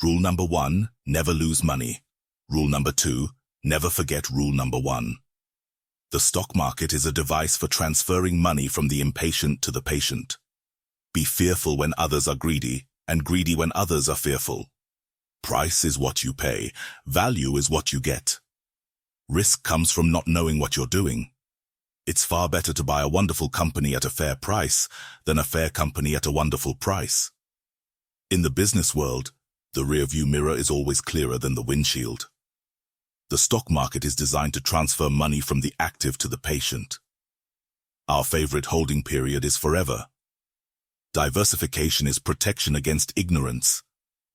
Rule number 1, never lose money. Rule number 2, never forget rule number 1. The stock market is a device for transferring money from the impatient to the patient. Be fearful when others are greedy, and greedy when others are fearful. Price is what you pay, value is what you get. Risk comes from not knowing what you're doing. It's far better to buy a wonderful company at a fair price than a fair company at a wonderful price. In the business world, the rearview mirror is always clearer than the windshield. The stock market is designed to transfer money from the active to the patient. Our favorite holding period is forever. Diversification is protection against ignorance.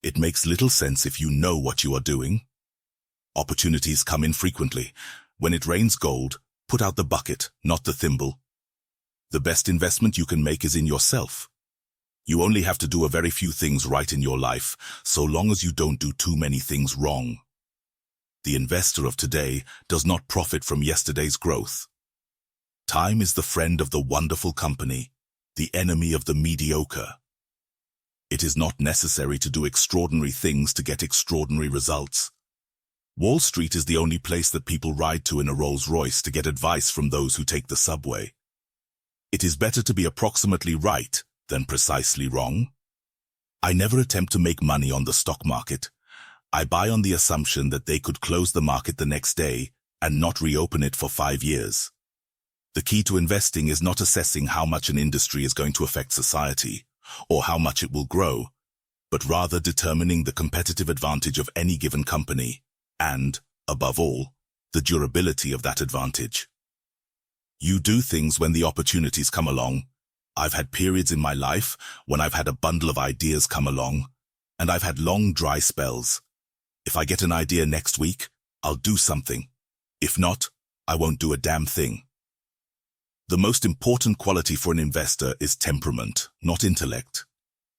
It makes little sense if you know what you are doing. Opportunities come infrequently. When it rains gold, put out the bucket, not the thimble. The best investment you can make is in yourself. You only have to do a very few things right in your life, so long as you don't do too many things wrong. The investor of today does not profit from yesterday's growth. Time is the friend of the wonderful company, the enemy of the mediocre. It is not necessary to do extraordinary things to get extraordinary results. Wall Street is the only place that people ride to in a Rolls-Royce to get advice from those who take the subway. It is better to be approximately right than precisely wrong. I never attempt to make money on the stock market. I buy on the assumption that they could close the market the next day and not reopen it for 5 years. The key to investing is not assessing how much an industry is going to affect society or how much it will grow, but rather determining the competitive advantage of any given company and, above all, the durability of that advantage. You do things when the opportunities come along. I've had periods in my life when I've had a bundle of ideas come along, and I've had long dry spells. If I get an idea next week, I'll do something. If not, I won't do a damn thing. The most important quality for an investor is temperament, not intellect.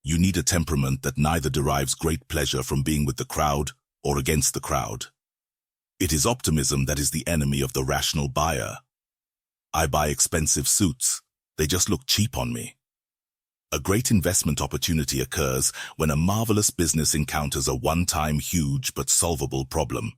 You need a temperament that neither derives great pleasure from being with the crowd or against the crowd. It is optimism that is the enemy of the rational buyer. I buy expensive suits. They just look cheap on me. A great investment opportunity occurs when a marvelous business encounters a one-time huge but solvable problem.